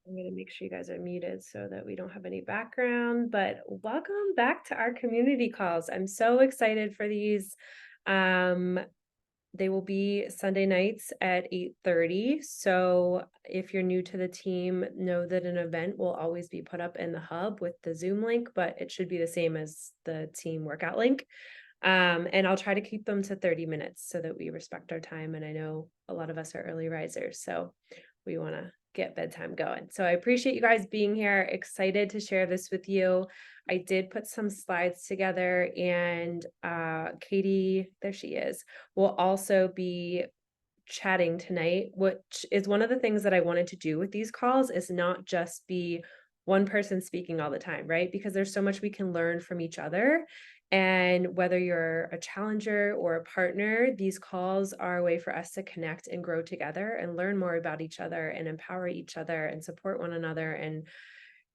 I'm going to make sure you guys are muted so that we don't have any background, but welcome back to our community calls. I'm so excited for these. Um, they will be Sunday nights at 8:30. So if you're new to the team, know that an event will always be put up in the hub with the Zoom link, but it should be the same as the team workout link. And I'll try to keep them to 30 minutes so that we respect our time. And I know a lot of us are early risers, so we want to get bedtime going. So I appreciate you guys being here. Excited to share this with you. I did put some slides together, and Katie, there she is, will also be chatting tonight, which is one of the things that I wanted to do with these calls, is not just be one person speaking all the time, right? Because there's so much we can learn from each other. And whether you're a challenger or a partner, these calls are a way for us to connect and grow together and learn more about each other and empower each other and support one another. And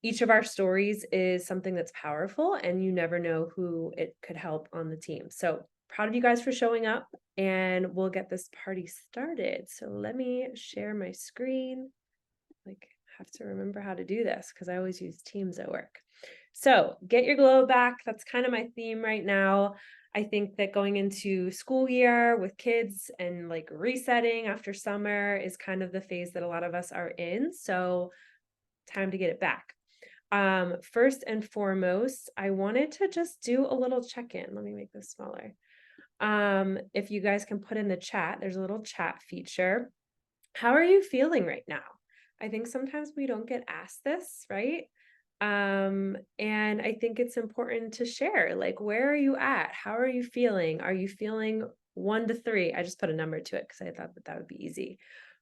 each of our stories is something that's powerful, and you never know who it could help on the team. So proud of you guys for showing up, and we'll get this party started. So let me share my screen. Like, have to remember how to do this because I always use Teams at work. So get your glow back. That's kind of my theme right now. I think that going into school year with kids and like resetting after summer is kind of the phase that a lot of us are in. So time to get it back. First and foremost, I wanted to just do a little check-in. Let me make this smaller. If you guys can put in the chat, there's a little chat feature. How are you feeling right now? I think sometimes we don't get asked this, right? And I think it's important to share, like, where are you at? How are you feeling? Are you feeling 1 to 3? I just put a number to it because I thought that that would be easy.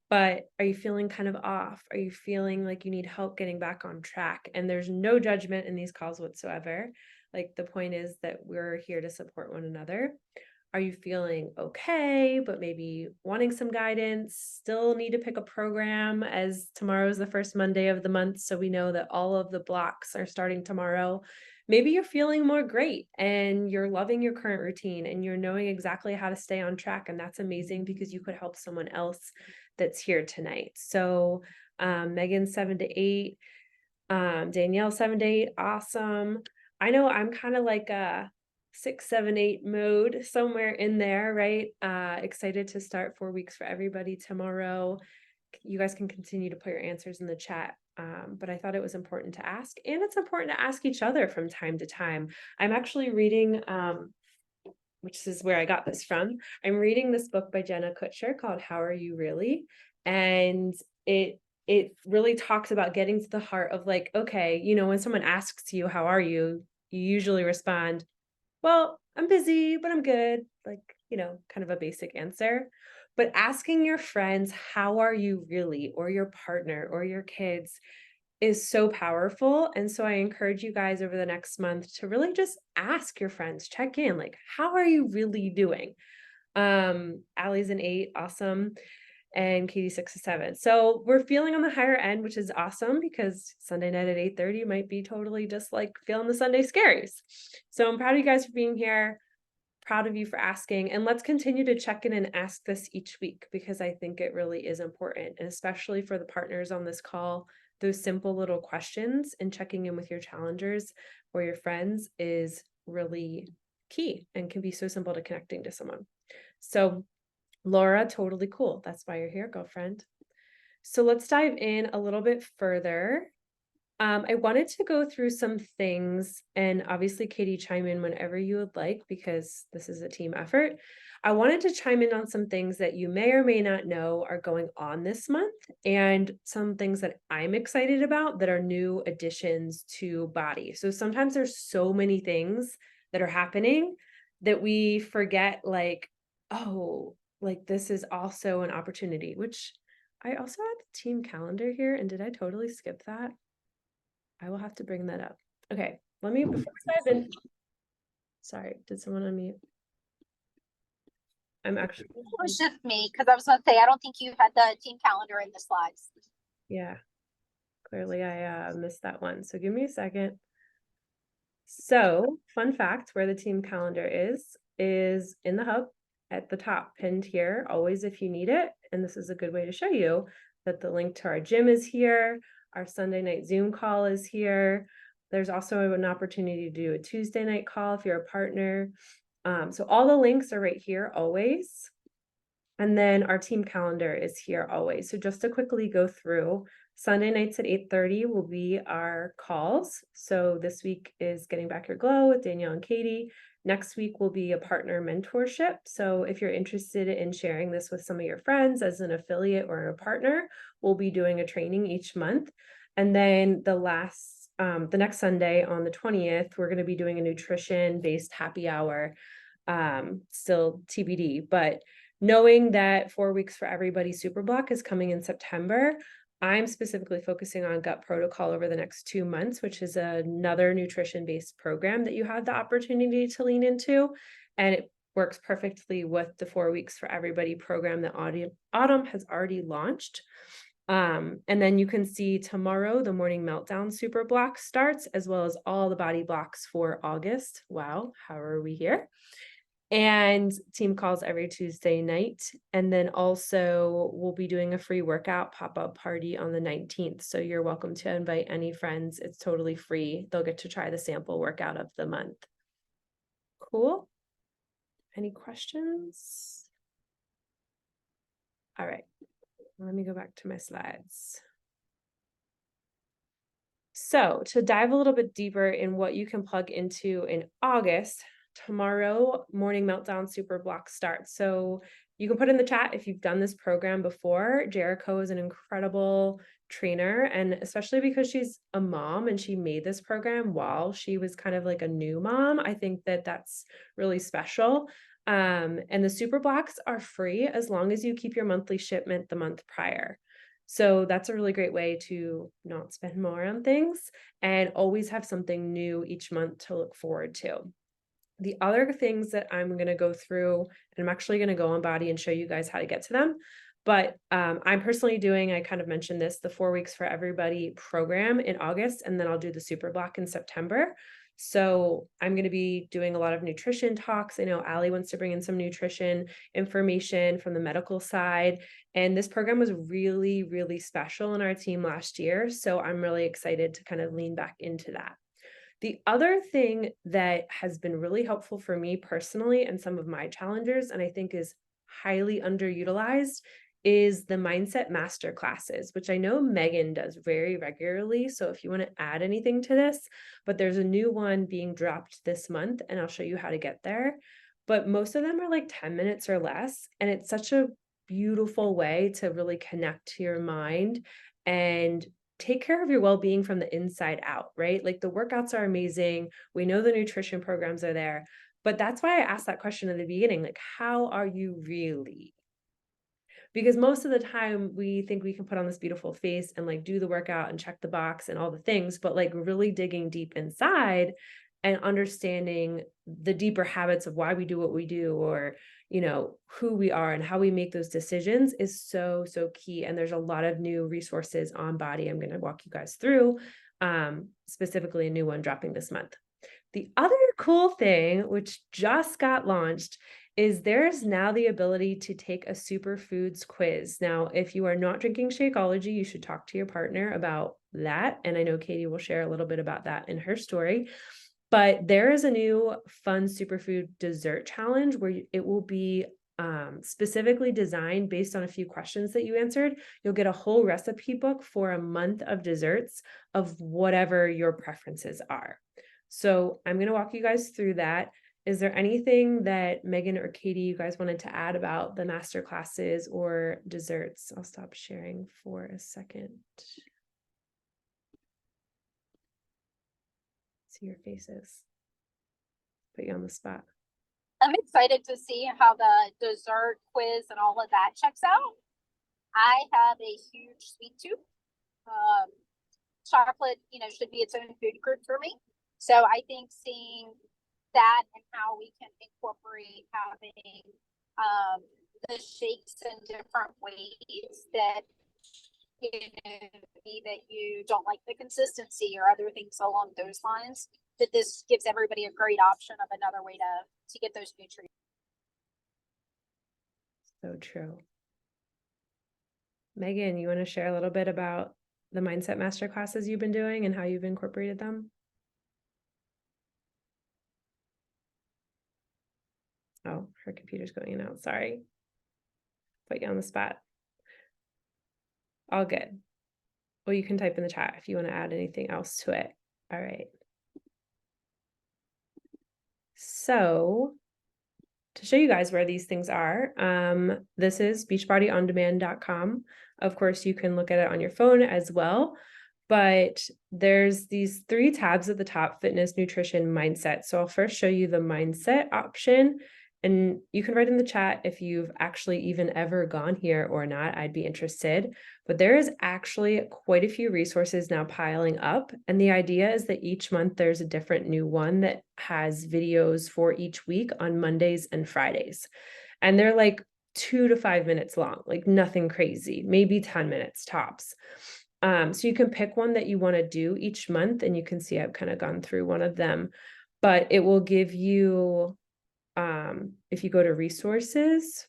But are you feeling kind of off? Are you feeling like you need help getting back on track? And there's no judgment in these calls whatsoever. Like, the point is that we're here to support one another. Are you feeling okay, but maybe wanting some guidance? Still need to pick a program, as tomorrow is the first Monday of the month. So we know that all of the blocks are starting tomorrow. Maybe you're feeling more great and you're loving your current routine and you're knowing exactly how to stay on track. And that's amazing because you could help someone else that's here tonight. So Megan, 7 to 8, Danielle, 7 to 8, awesome. I know I'm kind of like a 6, 7, 8 mode, somewhere in there, right? Excited to start 4 weeks for everybody tomorrow. You guys can continue to put your answers in the chat. But I thought it was important to ask, and it's important to ask each other from time to time. I'm actually reading, which is where I got this from. I'm reading this book by Jenna Kutcher called How Are You Really? And it really talks about getting to the heart of, like, okay, when someone asks you, how are you? You usually respond, well, I'm busy, but I'm good. Like, kind of a basic answer. But asking your friends, how are you really? Or your partner or your kids is so powerful. And so I encourage you guys over the next month to really just ask your friends, check in, like, how are you really doing? Allie's an 8, awesome. And Katie 6 to 7. So we're feeling on the higher end, which is awesome because Sunday night at 8:30 might be totally just like feeling the Sunday scaries. So I'm proud of you guys for being here. Proud of you for asking. And let's continue to check in and ask this each week because I think it really is important. And especially for the partners on this call, those simple little questions and checking in with your challengers or your friends is really key and can be so simple to connecting to someone. So Laura, totally cool. That's why you're here, girlfriend. So let's dive in a little bit further. I wanted to go through some things, and obviously, Katie, chime in whenever you would like, because this is a team effort. I wanted to chime in on some things that you may or may not know are going on this month, and some things that I'm excited about that are new additions to Body. So sometimes there's so many things that are happening that we forget, like, oh, like this is also an opportunity, which I also had the team calendar here, and did I totally skip that? I will have to bring that up. Okay, let me, before I dive in, sorry, did someone unmute? I'm actually, It was just me because I was going to say I don't think you had the team calendar in the slides. yeah, clearly I missed that one. So give me a second. So fun fact, where the team calendar is in the hub at the top, pinned here, always if you need it. And this is a good way to show you that the link to our gym is here. Our Sunday night Zoom call is here. There's also an opportunity to do a Tuesday night call if you're a partner. So all the links are right here always. And then our team calendar is here always. So just to quickly go through, Sunday nights at 8:30 will be our calls. So this week is Getting Back Your Glow with Danielle and Katie. Next week will be a partner mentorship. So if you're interested in sharing this with some of your friends as an affiliate or a partner, we'll be doing a training each month. And then the next Sunday on the 20th, we're going to be doing a nutrition-based happy hour. Still TBD, but knowing that 4 weeks for everybody super block is coming in September, I'm specifically focusing on gut protocol over the next 2 months, which is another nutrition-based program that you have the opportunity to lean into. And it works perfectly with the 4 weeks for everybody program that Autumn has already launched. And then you can see tomorrow, the morning meltdown super block starts, as well as all the body blocks for August. Wow, how are we here? And team calls every Tuesday night. And then also we'll be doing a free workout pop-up party on the 19th. So you're welcome to invite any friends. It's totally free. They'll get to try the sample workout of the month. Cool. Any questions? All right. Let me go back to my slides. So to dive a little bit deeper in what you can plug into in August, tomorrow morning meltdown super block starts. So you can put in the chat if you've done this program before. Jericho is an incredible trainer, and especially because she's a mom and she made this program while she was kind of like a new mom, I think that that's really special. And the super blocks are free as long as you keep your monthly shipment the month prior. So that's a really great way to not spend more on things and always have something new each month to look forward to. The other things that I'm going to go through, and I'm actually going to go on Body and show you guys how to get to them. But I'm personally doing, I kind of mentioned this, the 4 weeks for everybody program in August, and then I'll do the super block in September. So I'm going to be doing a lot of nutrition talks. I know Allie wants to bring in some nutrition information from the medical side. And this program was really, really special in our team last year. So I'm really excited to kind of lean back into that. The other thing that has been really helpful for me personally and some of my challengers, and I think is highly underutilized, is the mindset master classes, which I know Megan does very regularly. So if you want to add anything to this, but there's a new one being dropped this month, and I'll show you how to get there. But most of them are like 10 minutes or less. And it's such a beautiful way to really connect to your mind and take care of your well-being from the inside out, right? Like the workouts are amazing. We know the nutrition programs are there, but that's why I asked that question in the beginning, like, how are you really? Because most of the time we think we can put on this beautiful face and like do the workout and check the box and all the things, but like really digging deep inside and understanding the deeper habits of why we do what we do, or who we are and how we make those decisions is so key. And there's a lot of new resources on Body I'm going to walk you guys through, specifically a new one dropping this month. The other cool thing, which just got launched, is there's now the ability to take a superfoods quiz. Now, if you are not drinking Shakeology, you should talk to your partner about that. And I know Katie will share a little bit about that in her story. But there is a new fun superfood dessert challenge where it will be specifically designed based on a few questions that you answered. You'll get a whole recipe book for a month of desserts of whatever your preferences are. So I'm going to walk you guys through that. Is there anything that Megan or Katie, you guys wanted to add about the master classes or desserts? I'll stop sharing for a second. See your faces. Put you on the spot. I'm excited to see how the dessert quiz and all of that checks out. I have a huge sweet tooth. Chocolate, should be its own food group for me. So I think seeing that and how we can incorporate having the shakes in different ways that be that you don't like the consistency or other things along those lines, that this gives everybody a great option of another way to get those nutrients. So true. Megan, you want to share a little bit about the mindset master classes you've been doing and how you've incorporated them? Oh, her computer's going in and out. Sorry. Put you on the spot. All good. Well, you can type in the chat if you want to add anything else to it. All right. So to show you guys where these things are, this is beachbodyondemand.com. Of course, you can look at it on your phone as well, but there's these 3 tabs at the top: fitness, nutrition, mindset. So I'll first show you the mindset option, and you can write in the chat if you've actually even ever gone here or not. I'd be interested. But there is actually quite a few resources now piling up. And the idea is that each month there's a different new one that has videos for each week on Mondays and Fridays. And they're like 2 to 5 minutes long, like nothing crazy, maybe 10 minutes tops. So you can pick one that you want to do each month, and you can see I've kind of gone through one of them, but it will give you, if you go to resources,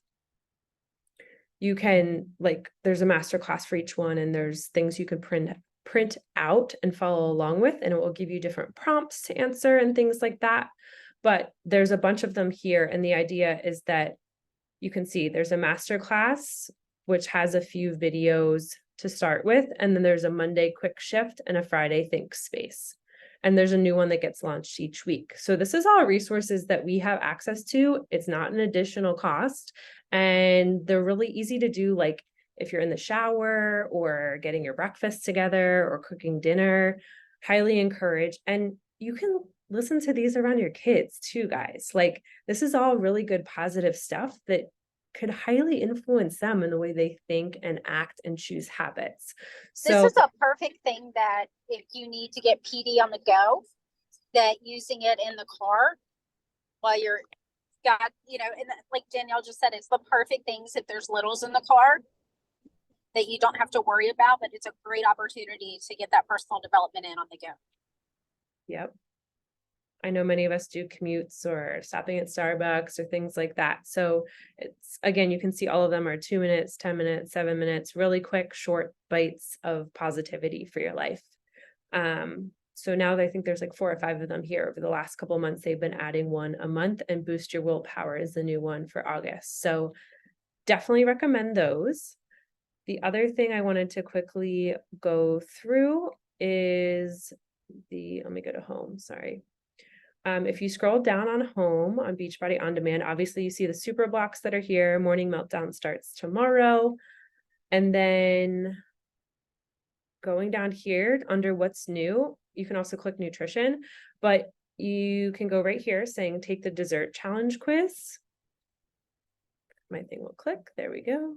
you can, like, there's a master class for each one, and there's things you can print out and follow along with, and it will give you different prompts to answer and things like that. But there's a bunch of them here, and the idea is that you can see there's a master class which has a few videos to start with, and then there's a Monday quick shift and a Friday think space. And there's a new one that gets launched each week. So this is all resources that we have access to. It's not an additional cost, and they're really easy to do, like if you're in the shower or getting your breakfast together or cooking dinner. Highly encourage. And you can listen to these around your kids too, guys. Like, this is all really good positive stuff that could highly influence them in the way they think and act and choose habits. This So is a perfect thing that if you need to get PD on the go, that using it in the car while you're got, and like Danielle just said, it's the perfect things if there's littles in the car that you don't have to worry about, but it's a great opportunity to get that personal development in on the go. Yep. I know many of us do commutes or stopping at Starbucks or things like that. So it's, again, you can see all of them are 2 minutes, 10 minutes, 7 minutes, really quick, short bites of positivity for your life. So now I think there's like 4 or 5 of them here. Over the last couple of months, they've been adding one a month, and Boost Your Willpower is the new one for August. So definitely recommend those. The other thing I wanted to quickly go through is let me go to home, sorry. If you scroll down on home on Beachbody On Demand, obviously you see the super blocks that are here. Morning Meltdown starts tomorrow. And then going down here under what's new, you can also click nutrition, but you can go right here saying take the dessert challenge quiz. My thing will click. There we go.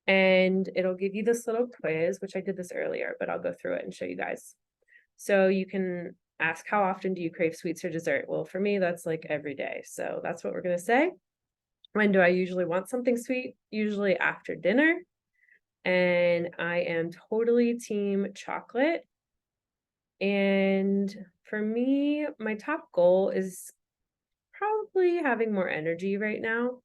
And it'll give you this little quiz, which I did this earlier, but I'll go through it and show you guys. So you can ask, how often do you crave sweets or dessert? Well, for me, that's like every day. So that's what we're going to say. When do I usually want something sweet? Usually after dinner. And I am totally team chocolate. And for me, my top goal is probably having more energy right now.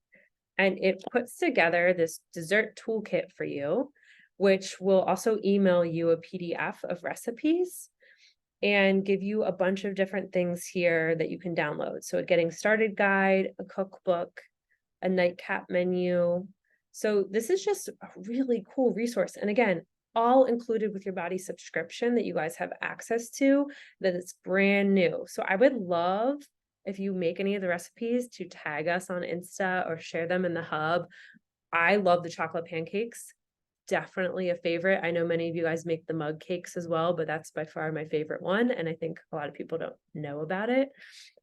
And it puts together this dessert toolkit for you, which will also email you a PDF of recipes and give you a bunch of different things here that you can download. So a getting started guide, a cookbook, a nightcap menu. So this is just a really cool resource. And again, all included with your body subscription that you guys have access to, that it's brand new. So I would love if you make any of the recipes to tag us on Insta or share them in the hub. I love the chocolate pancakes. Definitely a favorite. I know many of you guys make the mug cakes as well, but that's by far my favorite one. And I think a lot of people don't know about it.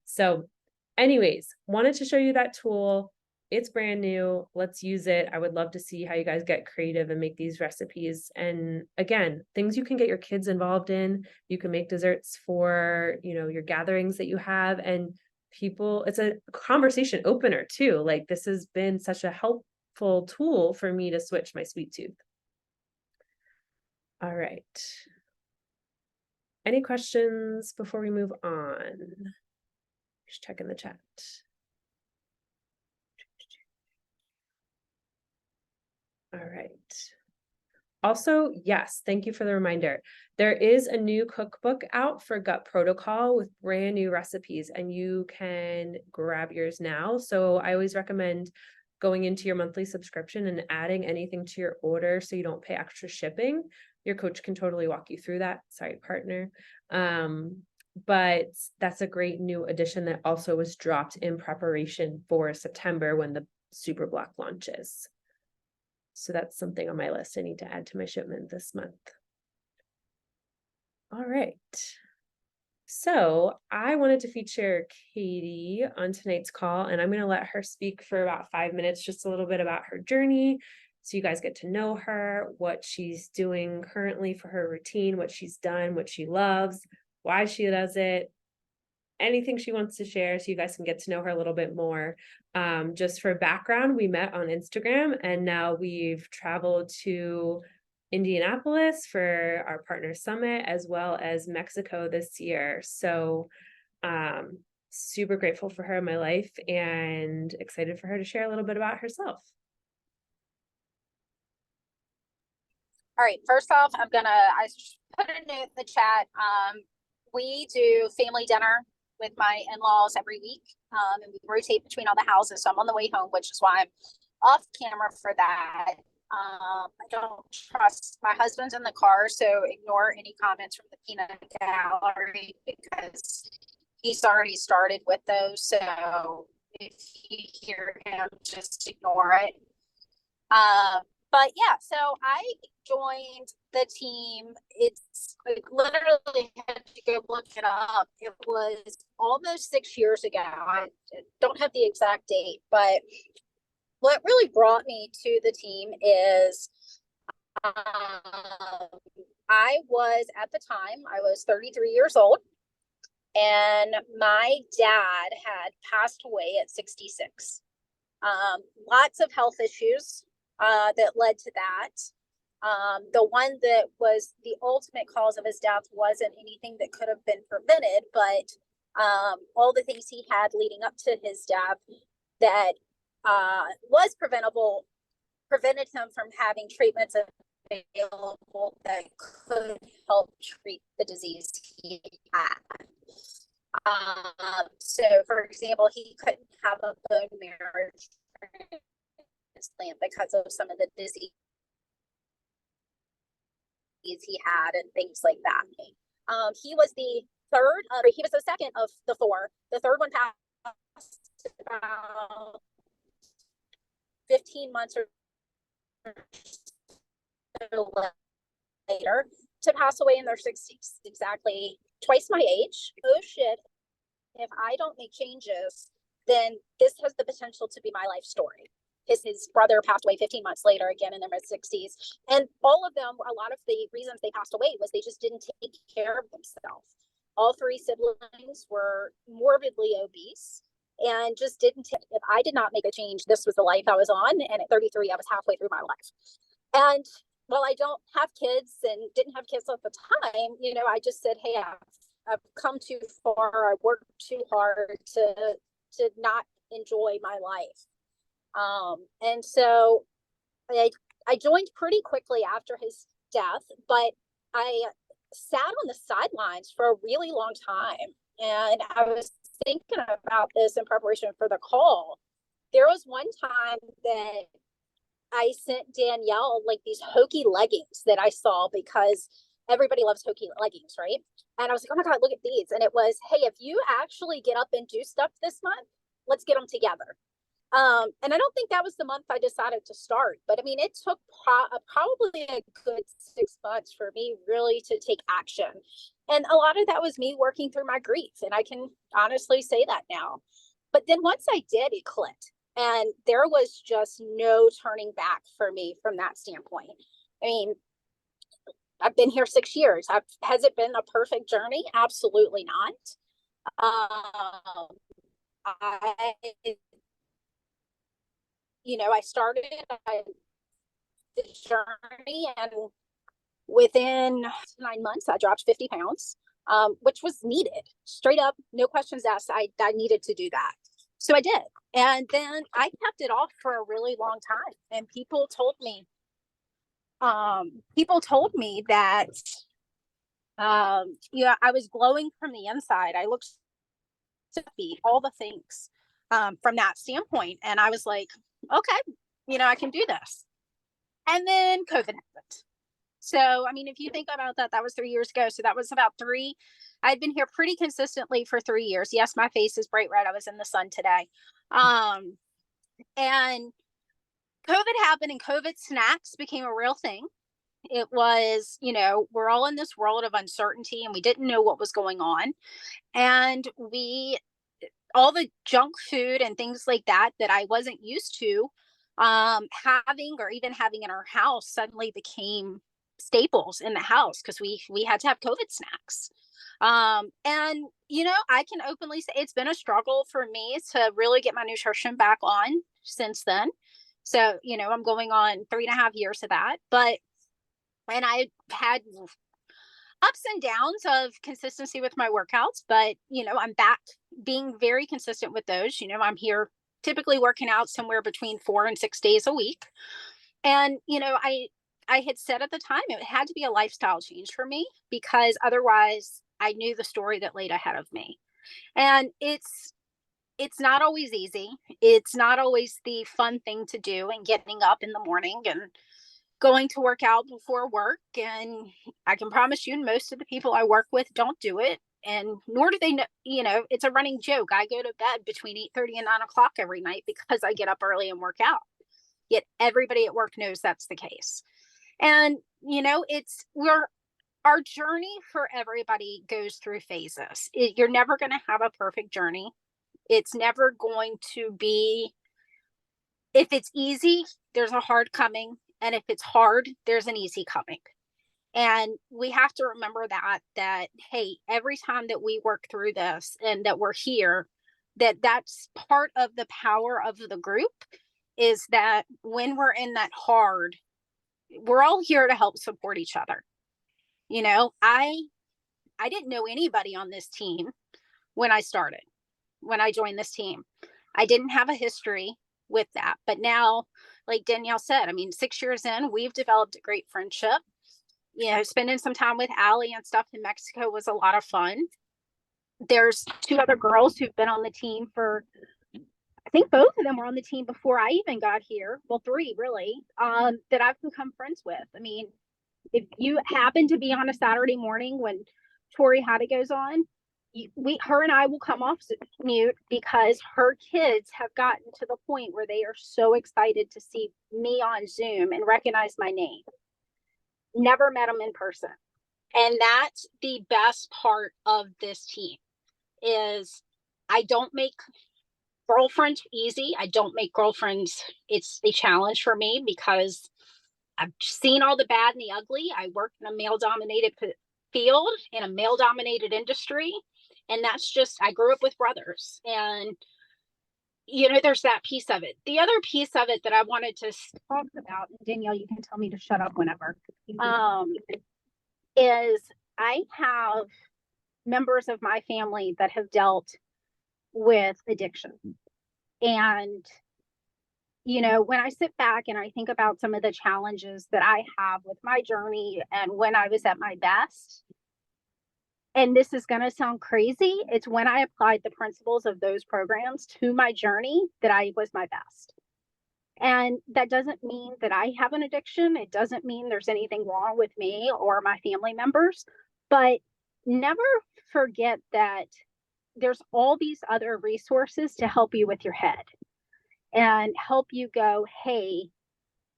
So anyways, wanted to show you that tool. It's brand new. Let's use it. I would love to see how you guys get creative and make these recipes. And again, things you can get your kids involved in. You can make desserts for, your gatherings that you have, and people, it's a conversation opener too. Like, this has been such a helpful tool for me to switch my sweet tooth. All right. Any questions before we move on? Just check in the chat. All right. Also, yes, thank you for the reminder. There is a new cookbook out for gut protocol with brand new recipes, and you can grab yours now. So I always recommend going into your monthly subscription and adding anything to your order so you don't pay extra shipping. Your coach can totally walk you through that. Sorry, partner. But that's a great new addition that also was dropped in preparation for September when the Super Block launches. So that's something on my list I need to add to my shipment this month. All right. So I wanted to feature Katie on tonight's call, and I'm going to let her speak for about 5 minutes, just a little bit about her journey. So you guys get to know her, what she's doing currently for her routine, what she's done, what she loves, why she does it, anything she wants to share, so you guys can get to know her a little bit more. Just for background, we met on Instagram, and now we've traveled to Indianapolis for our partner summit, as well as Mexico this year. So super grateful for her in my life and excited for her to share a little bit about herself. All right, first off, I put a note in the chat. We do family dinner with my in-laws every week, and we rotate between all the houses. So I'm on the way home, which is why I'm off camera for that. I don't trust my husband's in the car, so ignore any comments from the peanut gallery because he's already started with those. So if you hear him, just ignore it. But yeah, so I joined the team. It's like literally had to go look it up. It was almost 6 years ago. I don't have the exact date, but what really brought me to the team is I was at the time, I was 33 years old, and my dad had passed away at 66. Lots of health issues that led to that. The one that was the ultimate cause of his death wasn't anything that could have been prevented, but all the things he had leading up to his death that was preventable prevented him from having treatments available that could help treat the disease he had. So, for example, he couldn't have a bone marrow transplant because of some of the disease he had and things like that. He was the third, he was the second of the four. The third one passed about 15 months or so later to pass away in their 60s, exactly twice my age. Oh shit, if I don't make changes, then this has the potential to be my life story. His brother passed away 15 months later, again in their mid-60s. And all of them, a lot of the reasons they passed away was they just didn't take care of themselves. All three siblings were morbidly obese and just didn't. If I did not make a change, this was the life I was on. And at 33, I was halfway through my life. And while I don't have kids and didn't have kids at the time, you know, I just said, hey, I've come too far. I've worked too hard to not enjoy my life. And so I joined pretty quickly after his death, but I sat on the sidelines for a really long time. And I was thinking about this in preparation for the call. There was one time that I sent Danielle like these hokey leggings that I saw because everybody loves hokey leggings, right? And I was like, oh my God, look at these. And it was, hey, if you actually get up and do stuff this month, let's get them together. And I don't think that was the month I decided to start, but I mean, it took probably a good 6 months for me really to take action. And a lot of that was me working through my grief. And I can honestly say that now. But then once I did, it clicked. And there was just no turning back for me from that standpoint. I mean, I've been here 6 years. Has it been a perfect journey? Absolutely not. I I started the journey, and within 9 months, I dropped 50 pounds, which was needed. Straight up, no questions asked. I needed to do that. So I did. And then I kept it off for a really long time. And people told me, people told me that, I was glowing from the inside. I looked happy, all the things, from that standpoint. And I was like, okay, I can do this. And then COVID happened. So, I mean, if you think about that, that was 3 years ago. So that was about three. I'd been here pretty consistently for 3 years. Yes, my face is bright red. I was in the sun today. And COVID happened, and COVID snacks became a real thing. It was, we're all in this world of uncertainty, and we didn't know what was going on. And all the junk food and things like that I wasn't used to, having or even having in our house suddenly became staples in the house, because we had to have COVID snacks. And I can openly say it's been a struggle for me to really get my nutrition back on since then. So, I'm going on 3.5 years of that. And I had ups and downs of consistency with my workouts, but I'm back being very consistent with those. I'm here typically working out somewhere between 4 and 6 days a week. And I had said at the time it had to be a lifestyle change for me, because otherwise I knew the story that laid ahead of me. And it's not always easy. It's not always the fun thing to do, and getting up in the morning and going to work out before work. And I can promise you, most of the people I work with don't do it. And nor do they know, it's a running joke. I go to bed between 8:30 and 9 o'clock every night because I get up early and work out. Yet everybody at work knows that's the case. And, our journey for everybody goes through phases. You're never going to have a perfect journey. It's never going to be, if it's easy, there's a hard coming. And if it's hard, there's an easy coming. And we have to remember that, hey, every time that we work through this and that we're here, that's part of the power of the group, is that when we're in that hard, we're all here to help support each other. I didn't know anybody on this team when I joined this team. I didn't have a history with that. But now, like Danielle said, I mean, 6 years in, we've developed a great friendship. Spending some time with Allie and stuff in Mexico was a lot of fun. There's 2 other girls who've been on the team for, I think both of them were on the team before I even got here. Well, 3 really, that I've become friends with. I mean, if you happen to be on a Saturday morning when Tori Hattie goes on, her and I will come off mute, because her kids have gotten to the point where they are so excited to see me on Zoom and recognize my name. Never met them in person. And that's the best part of this team, is I don't make girlfriends easy. I don't make girlfriends. It's a challenge for me, because I've seen all the bad and the ugly. I work in a male-dominated field, in a male-dominated industry. And that's just, I grew up with brothers. And, there's that piece of it. The other piece of it that I wanted to talk about, and Danielle, you can tell me to shut up whenever, is I have members of my family that have dealt with addiction. And, when I sit back and I think about some of the challenges that I have with my journey and when I was at my best, and this is going to sound crazy, it's when I applied the principles of those programs to my journey that I was my best. And that doesn't mean that I have an addiction. It doesn't mean there's anything wrong with me or my family members, but never forget that there's all these other resources to help you with your head and help you go, hey,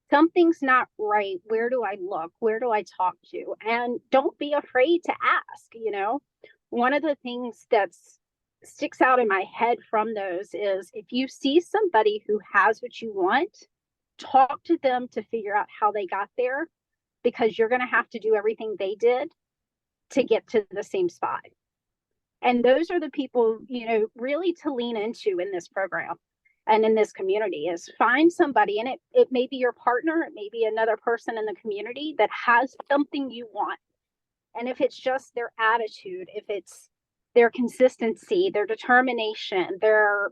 something's not right. Where do I look? Where do I talk to? And don't be afraid to ask. One of the things that sticks out in my head from those is, if you see somebody who has what you want, talk to them to figure out how they got there, because you're going to have to do everything they did to get to the same spot. And those are the people, really to lean into in this program and in this community, is find somebody, and it may be your partner, it may be another person in the community that has something you want. And if it's just their attitude, if it's their consistency, their determination, their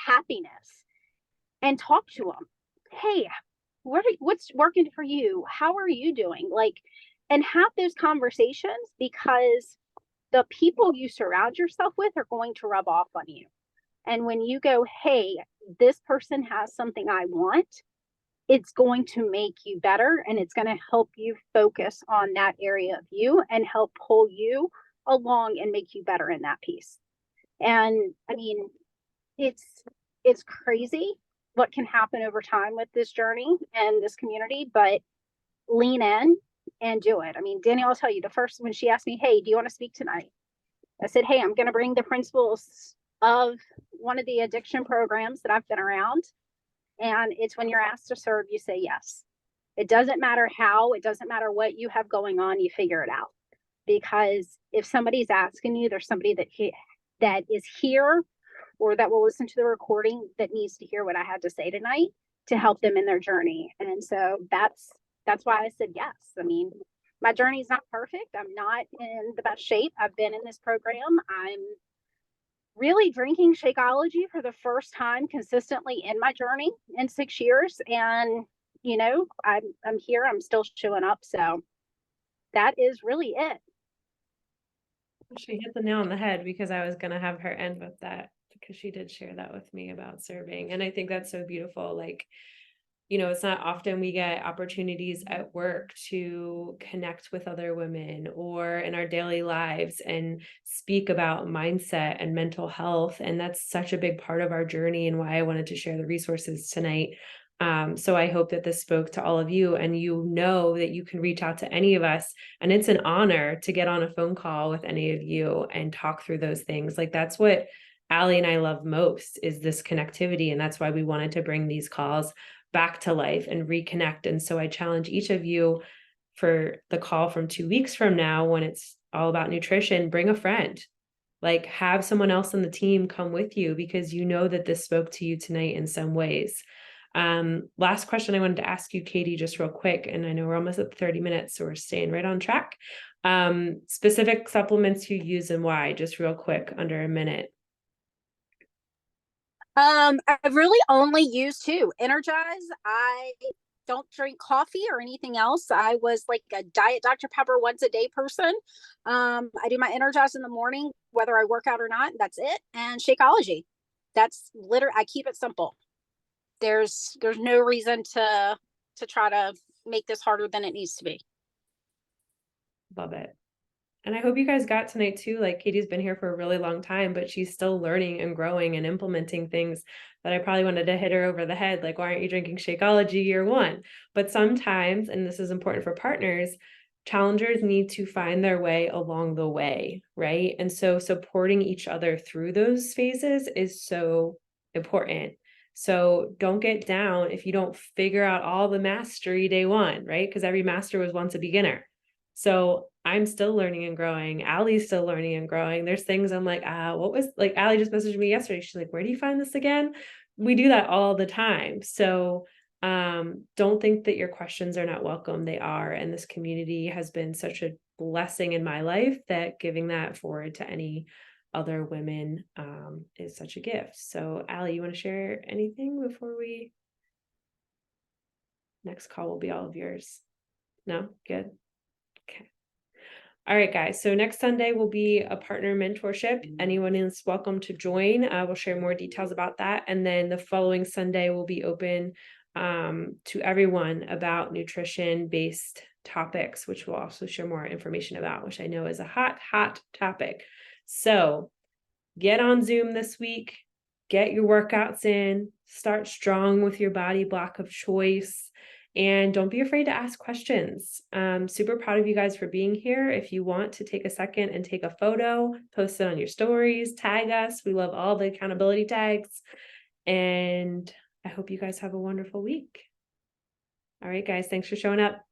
happiness, and talk to them. Hey, what's working for you? How are you doing? Like, and have those conversations, because the people you surround yourself with are going to rub off on you. And when you go, hey, this person has something I want, it's going to make you better, and it's going to help you focus on that area of you and help pull you along and make you better in that piece. And I mean, it's it's crazy what can happen over time with this journey and this community, but lean in and do it. I mean, Danielle will tell you, the first, when she asked me, hey, do you want to speak tonight? I said, hey, I'm going to bring the principles of one of the addiction programs that I've been around. And it's when you're asked to serve, you say yes. It doesn't matter how, it doesn't matter what you have going on, you figure it out. Because if somebody's asking you, there's somebody that is here or that will listen to the recording that needs to hear what I had to say tonight to help them in their journey. And so that's why I said yes. I mean, my journey is not perfect. I'm not in the best shape. I've been in this program. I'm really drinking Shakeology for the first time consistently in my journey in 6 years. And, you know, I'm here, I'm still showing up. So that is really it. She hit the nail on the head, because I was going to have her end with that, because she did share that with me about serving. And I think that's so beautiful. Like, you know, it's not often we get opportunities at work to connect with other women or in our daily lives and speak about mindset and mental health. And that's such a big part of our journey, and why I wanted to share the resources tonight. So I hope that this spoke to all of you, and you know that you can reach out to any of us, and it's an honor to get on a phone call with any of you and talk through those things. Like, that's what Allie and I love most, is this connectivity. And that's why we wanted to bring these calls back to life and reconnect. And so I challenge each of you for the call from 2 weeks from now, when it's all about nutrition, bring a friend, like have someone else on the team come with you, because you know that this spoke to you tonight in some ways. Last question I wanted to ask you, Katie, just real quick, and I know we're almost at 30 minutes, so we're staying right on track. Specific supplements you use and why, just real quick, under a minute. I've really only used two. Energize. I don't drink coffee or anything else. I was like a diet Dr. Pepper once a day person. I do my Energize in the morning, whether I work out or not. That's it. And Shakeology. That's literally, I keep it simple. There's no reason to try to make this harder than it needs to be. Love it. And I hope you guys got tonight too. Like, Katie's been here for a really long time, but she's still learning and growing and implementing things that I probably wanted to hit her over the head. Like, why aren't you drinking Shakeology year one? But sometimes, and this is important for partners, challengers need to find their way along the way, right? And so supporting each other through those phases is so important. So don't get down if you don't figure out all the mastery day one, right? Because every master was once a beginner. So I'm still learning and growing. Allie's still learning and growing. There's things I'm like, what was, like, Allie just messaged me yesterday. She's like, where do you find this again? We do that all the time. So don't think that your questions are not welcome. They are. And this community has been such a blessing in my life that giving that forward to any other women is such a gift. So Allie, you want to share anything before we, next call will be all of yours? No? Good. Okay. All right, guys. So next Sunday will be a partner mentorship. Anyone is welcome to join. We'll share more details about that. And then the following Sunday will be open to everyone about nutrition-based topics, which we'll also share more information about, which I know is a hot, hot topic. So get on Zoom this week, get your workouts in, start strong with your body block of choice. And don't be afraid to ask questions. Super proud of you guys for being here. If you want to take a second and take a photo, post it on your stories, tag us. We love all the accountability tags. And I hope you guys have a wonderful week. All right, guys, thanks for showing up.